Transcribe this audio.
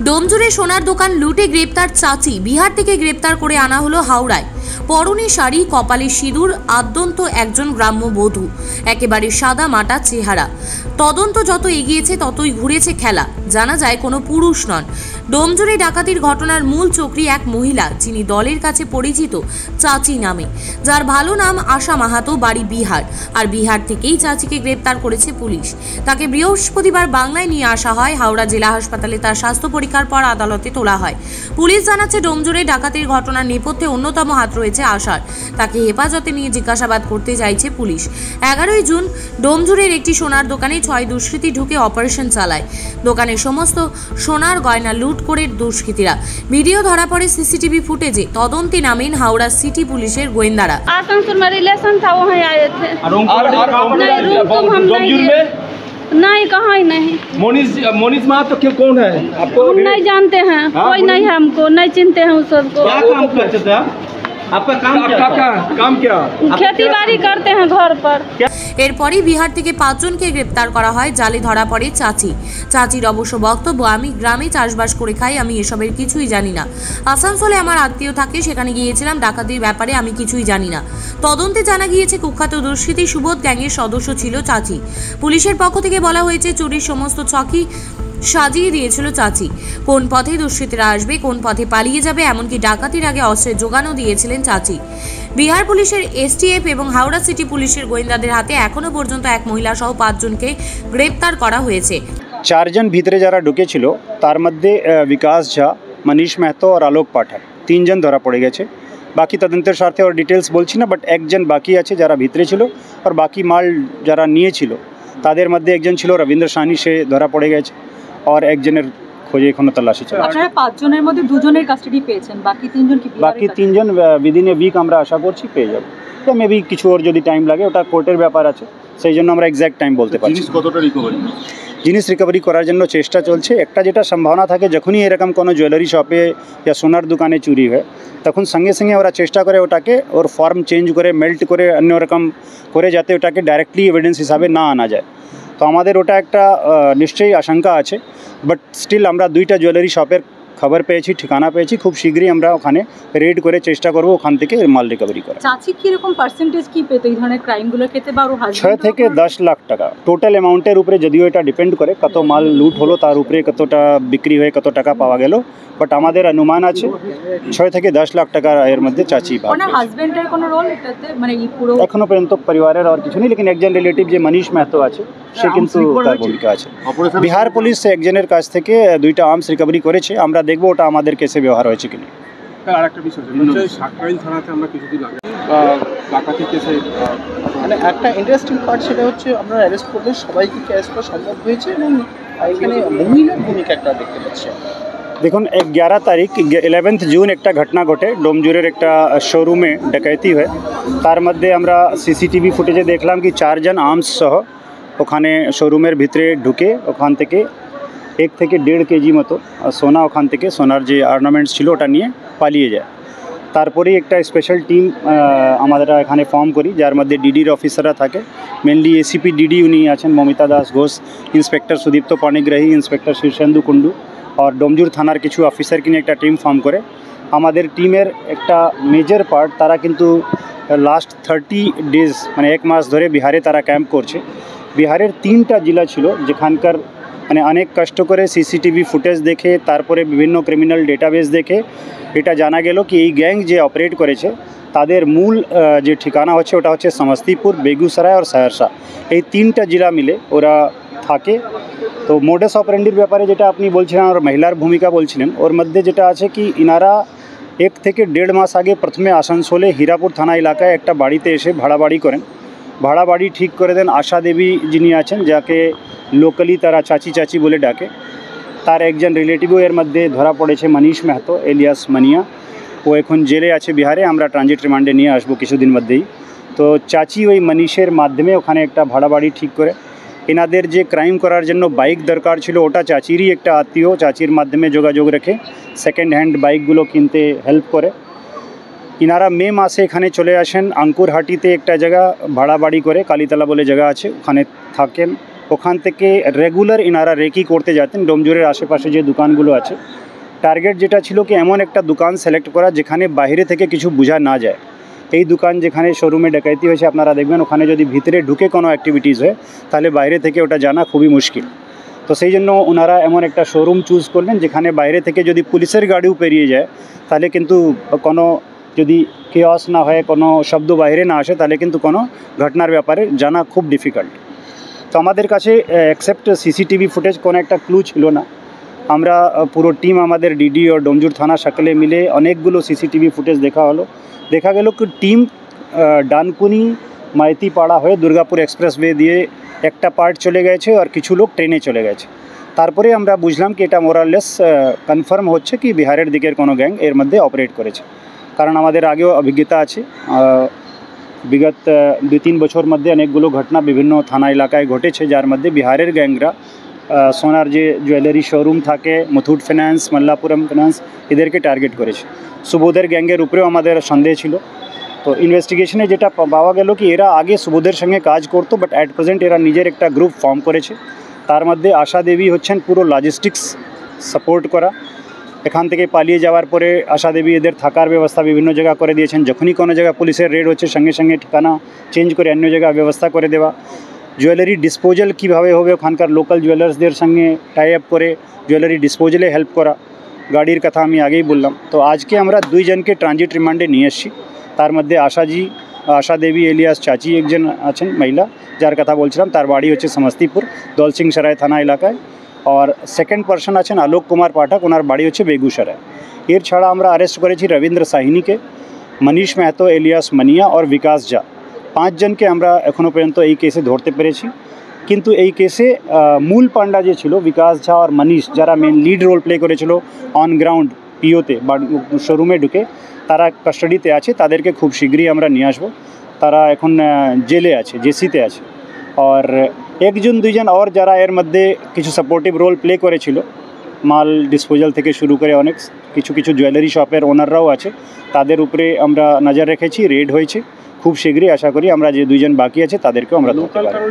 ডোমজুড়ে সোনার দোকান লুটে গ্রেপ্তার চাচি। বিহার থেকে গ্রেপ্তার করে আনা হলো হাওড়ায়। পরনে শাড়ি, কপালে সিঁদুর, আদ্যন্ত একজন গ্রাম্য বধূ, একেবারে সাদা মাটা চেহারা। তদন্ত যত এগিয়েছে ততই ঘুরেছে খেলা। জানা যায় কোনো পুরুষ নন। ডোমজুড়ে ডাকাতির ঘটনার মূল চক্রী এক মহিলা, যিনি দলের কাছে পরিচিত চাচি নামে, যার ভালো নাম আশা মাহাতো, বাড়ি বিহার। আর বিহার থেকেই চাচিকে গ্রেপ্তার করেছে পুলিশ। তাকে বৃহস্পতিবার বাংলায় নিয়ে আসা হয়। হাওড়া জেলা হাসপাতালে তার স্বাস্থ্য পরীক্ষার পর আদালতে তোলা হয়। পুলিশ জানাচ্ছে, ডোমজুড়ে ডাকাতির ঘটনার নেপথ্যে অন্যতম হাত রয়েছে আশার। তাকে হেফাজতে নিয়ে জিজ্ঞাসাবাদ করতে চাইছে পুলিশ। 11ই জুন ডোমজুড়ের একটি সোনার দোকানে 6 দুষ্কৃতী ঢুকে অপারেশন চালায়। দোকানের সমস্ত সোনার গয়না লুট করে দুষ্কৃতীরা। ভিডিও ধরা পড়ে সিসিটিভি ফুটেজে। তদন্তে নামেন হাওড়া সিটি পুলিশের গোয়েন্দারা। आसनसोल में रिलेशन था, वहीं आए थे। नहीं, कहाँ ही नहीं। मोनिस महतो तो कौन है आपको? हम नहीं जानते हैं, कोई नहीं है, हमको नहीं चिनते हैं उस सबको। क्या काम करते थे आप? आपका काम क्या? खेती बाड़ी करते हैं घर पर। এরপরই বিহার থেকে 5 জনকে গ্রেপ্তার করা হয়। জালে ধরা পড়ে চাচি। চাচির অবশ্য বক্তব্য, আমি গ্রামে চাষবাস করে খাই, আমি এসবের কিছুই জানি না। আসানসোলে আমার আত্মীয় থাকে, সেখানে গিয়েছিলাম, ডাকাতির ব্যাপারে আমি কিছুই জানি না। তদন্তে জানা গিয়েছে কুখ্যাত দুষ্কৃতী সুবোধ গ্যাংয়ের সদস্য ছিল চাচি। পুলিশের পক্ষ থেকে বলা হয়েছে, চুরির সমস্ত ছকই সাজিয়ে দিয়েছিল চাচি। কোন পথে দুষ্কৃতীরা আসবে, কোন পথে পালিয়ে যাবে, এমনকি ডাকাতির আগে অস্ত্রের যোগানও দিয়েছিলেন চাচি। বিহার পুলিশের এসটিএফ এবং হাওড়া সিটি পুলিশের গোয়েন্দাদের হাতে এখনো পর্যন্ত এক মহিলা সহ 5 জনকে গ্রেপ্তার করা হয়েছে। 4 জন ভিতরে যারা ঢুকেছিল তার মধ্যে বিকাশ ঝা, মনীষ মেহতো আর আলোক পাঠক 3 জন ধরা পড়ে গেছে। বাকি তদন্তের স্বার্থে আর ডিটেলস বলছি না, বাট একজন বাকি আছে যারা ভিতরে ছিল। আর বাকি মাল যারা নিয়েছিল তাদের মধ্যে একজন ছিল রবীন্দ্র সানি, সে ধরা পড়ে গেছে। আর একজনের খোঁজে এখনো তল্লাশি চলছে। আপনারা 5 জনের মধ্যে 2 জনের কাস্টাডি পেয়েছেন, বাকি 3 জন কি? বাকি 3 জন উইদিন এ উইক আমরা আশা করছি পেয়ে যাব। তো মেবি কিছু ওর যদি টাইম লাগে, ওটা কোর্টের ব্যাপার আছে, সেই জন্য আমরা এক্স্যাক্ট টাইম বলতে পারছি। জিনিস রিকভারি করার জন্য চেষ্টা চলছে। একটা যেটা সম্ভাবনা থাকে, যখনই এরকম কোনো জুয়েলারি শপে বা সোনার দোকানে চুরি হয়, তখন সঙ্গে সঙ্গে ওরা চেষ্টা করে ওটাকে ওর ফর্ম চেঞ্জ করে, মেল্ট করে, অন্য রকম করে, যাতে ওটাকে ডাইরেক্টলি এভিডেন্স হিসাবে না আনা যায়। তো আমাদের ওটা একটা নিশ্চয়ই আশঙ্কা আছে। বাট স্টিল আমরা 2টা জুয়েলারি শপের খবর পেয়েছি, ঠিকানা পেয়েছি। খুব শীঘ্রই আমরা ওখানে রেড করে চেষ্টা করব ওখান থেকে মাল রিকভারি করা। চাচি কি রকম পার্সেন্টেজ কি পেতে এই ধরনের ক্রাইমগুলোর ক্ষেত্রে, বা ওর হাজবেন্ড? 6 থেকে 10 লাখ টাকা টোটাল অ্যামাউন্টের উপরে, যদিও এটা ডিপেন্ড করে কত মাল লুট হলো, তার উপরে কতটা বিক্রি হয়ে কত টাকা পাওয়া গেল। বাট আমাদের অনুমান আছে 6 থেকে 10 লাখ টাকা এর মধ্যে চাচি পাবে। ওনার হাজবেন্ডের কোনো রোল এটাতে, মানে এই পুরো? এখনো পর্যন্ত পরিবারের আর কিছু নেই, লেকিন একজন রিলেটিভ যে মনীষ মেহতো আছে, সে কিন্তু তার ভূমিকা আছে। বিহার পুলিশ একজনের কাছ থেকে 2টা আর্মস রিকভারি করেছে। আমরা দেখবো ওটা আমাদের কেসে ব্যবহার হয়েছে কিনা। আর একটা বিষয়, সাকরাইল থানাতে আমরা কিছুদিন আগে ডাকাতি কেসে, মানে একটা ইন্টারেস্টিং পার্ট, সেটা হচ্ছে আমরা অ্যারেস্ট করলে সবাইকে ক্যাশ করা সম্ভব হয়েছে, এবং এখানে মহিলার ভূমিকা একটা দেখতে পাচ্ছি। দেখুন, 11 তারিখ 11 জুন একটা ঘটনা ঘটে। ডোমজুরের একটা শোরুমে ডাকাতি হয়। তার মধ্যে আমরা সিসিটিভি ফুটেজে দেখলাম কি 4 জন আর্মস সহ ওখানে শোরুমের ভিতরে ঢুকে ওখান থেকে 1 থেকে 1.5 কেজি মতো সোনা, ওখান থেকে সোনার যে অর্নামেন্টস ছিল ওটা নিয়ে পালিয়ে যায়। তারপরেই একটা স্পেশাল টিম আমরা এখানে ফর্ম করি, যার মধ্যে ডিডির অফিসাররা থাকে। মেনলি এসিপি ডিডি উনি আছেন মমিতা দাস ঘোষ, ইন্সপেক্টর সুদীপ্ত পাণিগ্রাহী, ইন্সপেক্টর শীর্ষেন্দু কুণ্ডু, আর ডোমজুর থানার কিছু অফিসারকে নিয়ে একটা টিম ফর্ম করে। আমাদের টিমের একটা মেজর পার্ট তারা কিন্তু লাস্ট 30 ডেজ, মানে 1 মাস ধরে বিহারে তারা ক্যাম্প করছে। বিহারের 3টা জেলা ছিল যেখানকার মানে অনেক কষ্ট করে সিসিটিভি ফুটেজ দেখে, তারপরে বিভিন্ন ক্রিমিনাল ডেটাবেস দেখে এটা জানা গেল কি এই গ্যাং যে অপারেট করেছে তাদের মূল যে ঠিকানা হচ্ছে ওটা হচ্ছে সমস্তিপুর, বেগুসরাই আর সহরসা। এই 3টা জেলা মিলে ওরা থাকে। তো মোডাস অপারেন্ডির ব্যাপারে যেটা আপনি বলছিলেন আর মহিলার ভূমিকা বলছিলেন, ওর মধ্যে যেটা আছে কি ইনারা 1 থেকে 1.5 মাস আগে প্রথমে আসানসোলে হীরাপুর থানা এলাকায় একটা বাড়িতে এসে ভাড়া বাড়ি করেন। ভাড়া বাড়ি ঠিক করে দেন আশা দেবী যিনি আছেন, যাকে লোকালি তারা চাচি চাচি বলে ডাকে। তার একজন রিলেটিভও এর মধ্যে ধরা পড়েছে, মনীষ মেহতো এলিয়াস মানিয়া। ও এখন জেলে আছে বিহারে, আমরা ট্রানজিট রিমান্ডে নিয়ে আসবো কিছুদিন মধ্যেই। তো চাচি ওই মনীষের মাধ্যমে ওখানে একটা ভাড়া বাড়ি ঠিক করে এনাদের যে ক্রাইম করার জন্য বাইক দরকার ছিল, ওটা চাচিরই একটা আত্মীয়, চাচির মাধ্যমে যোগাযোগ রেখে সেকেন্ড হ্যান্ড বাইকগুলো কিনতে হেল্প করে। ইনারা মে মাসে এখানে চলে আসেন। আঙ্কুরহাটিতে একটা জায়গা ভাড়া বাড়ি করে, কালীতলা বলে জায়গা আছে, ওখানে থাকেন। ওখান থেকে রেগুলার ইনারা রেকি করতে যেতেন ডোমজুরের আশেপাশে যে দোকানগুলো আছে। টার্গেট যেটা ছিল কি এমন একটা দোকান সিলেক্ট করা যেখানে বাইরে থেকে কিছু বোঝা না যায়। এই দোকান যেখানে শোরুমে ডাকাতি হয়েছে আপনারা দেখবেন ওখানে যদি ভিতরে ঢুকে কোনো অ্যাক্টিভিটিস হয় তাহলে বাইরে থেকে ওটা জানা খুবই মুশকিল। তো সেই জন্য ওনারা এমন একটা শোরুম চুজ করলেন যেখানে বাইরে থেকে যদি পুলিশের গাড়িও পেরিয়ে যায় তাহলে কিন্তু কোনো যদি কেওস না হয়, কোনো শব্দ বাইরে না আসে তাহলে কিন্তু কোনো ঘটনার ব্যাপারে জানা খুব ডিফিকাল্ট। তো আমাদের কাছে এক্সেপ্ট সিসিটিভি ফুটেজ কোনো একটা ক্লু ছিল না। আমরা পুরো টিম আমাদের ডিডি ও ডোমজুর থানা সকলে মিলে অনেকগুলো সিসিটিভি ফুটেজ দেখা হলো। দেখা গেল কি টিম ডানকুনি মাইতিপাড়া হয়ে দুর্গাপুর এক্সপ্রেসওয়ে দিয়ে একটা পার্ট চলে গেছে আর কিছু লোক ট্রেনে চলে গেছে। তারপরে আমরা বুঝলাম কি এটা মোরালেস কনফার্ম হচ্ছে কি বিহারের দিকের কোনো গ্যাং এর মধ্যে অপারেট করেছে। কারণ আমাদের আগেও অভিজ্ঞতা আছে, বিগত 2-3 বছর মধ্যে অনেকগুলো ঘটনা বিভিন্ন থানা এলাকায় ঘটেছে যার মধ্যে বিহারের গ্যাংরা সোনার যে জুয়েলারি শোরুম থাকে, মুথুট ফিন্যান্স, মাল্লাপুরম ফিন্যান্স, এদেরকে টার্গেট করেছে। সুবোধের গ্যাংয়ের উপরেও আমাদের সন্দেহ ছিল। তো ইনভেস্টিগেশনে যেটা পাওয়া গেল কি এরা আগে সুবোধের সঙ্গে কাজ করতো, বাট অ্যাট প্রেজেন্ট এরা নিজের একটা গ্রুপ ফর্ম করেছে। তার মধ্যে আশা দেবী হচ্ছেন পুরো লজিস্টিক্স সাপোর্ট করা। এখান থেকে পালিয়ে যাওয়ার পরে আশা দেবী এদের থাকার ব্যবস্থা বিভিন্ন জায়গা করে দিয়েছেন। যখনই কোনো জায়গায় পুলিশের রেড হচ্ছে সঙ্গে সঙ্গে ঠিকানা চেঞ্জ করে অন্য জায়গায় ব্যবস্থা করে দেওয়া। জুয়েলারি ডিসপোজাল কীভাবে হবে ওখানকার লোকাল জুয়েলার্সদের সঙ্গে টাই আপ করে জুয়েলারি ডিসপোজালে হেল্প করা। গাড়ির কথা আমি আগেই বললাম। তো আজকে আমরা 2 জনকে ট্রানজিট রিমান্ডে নিয়ে এসেছি। তার মধ্যে আশা দেবী এলিয়াস চাচি একজন আছেন মহিলা, যার কথা বলছিলাম, তার বাড়ি হচ্ছে সমস্তিপুর দলসিং সরাই থানা এলাকায়। আর সেকেন্ড পার্সন আছেন আলোক কুমার পাঠক, ওনার বাড়ি হচ্ছে বেগুসরায়। এর ছাড়া আমরা অ্যারেস্ট করেছি রবীন্দ্র সাহিনীকে, মনীষ মেহতো এলিয়াস মানিয়া और বিকাশ ঝা। 5 জনকে আমরা এখনও পর্যন্ত এই কেসে ধরতে পেরেছি। কিন্তু এই কেসে মূল পান্ডা যে ছিল বিকাশ ঝা আর মনীষ, যারা মেন লিড রোল প্লে করেছিল অন গ্রাউন্ড পিওতে বা শোরুমে ঢুকে, তারা কাস্টাডিতে আছে। তাদেরকে খুব শীঘ্রই আমরা নিয়ে আসবো। তারা এখন জেলে আছে, জেসিতে আছে। আর 1-2 জন আর যারা এর মধ্যে কিছু সাপোর্টিভ রোল প্লে করেছিল, মাল ডিসপোজাল থেকে শুরু করে অনেক কিছু জুয়েলারি শপের ওনাররাও আছে, তাদের উপরে আমরা নজর রেখেছি। রেড হয়েছে, খুব শীঘ্রই আশা করি আমরা যে 2 জন বাকি আছে তাদেরকেও আমরা ধরতে পারবো।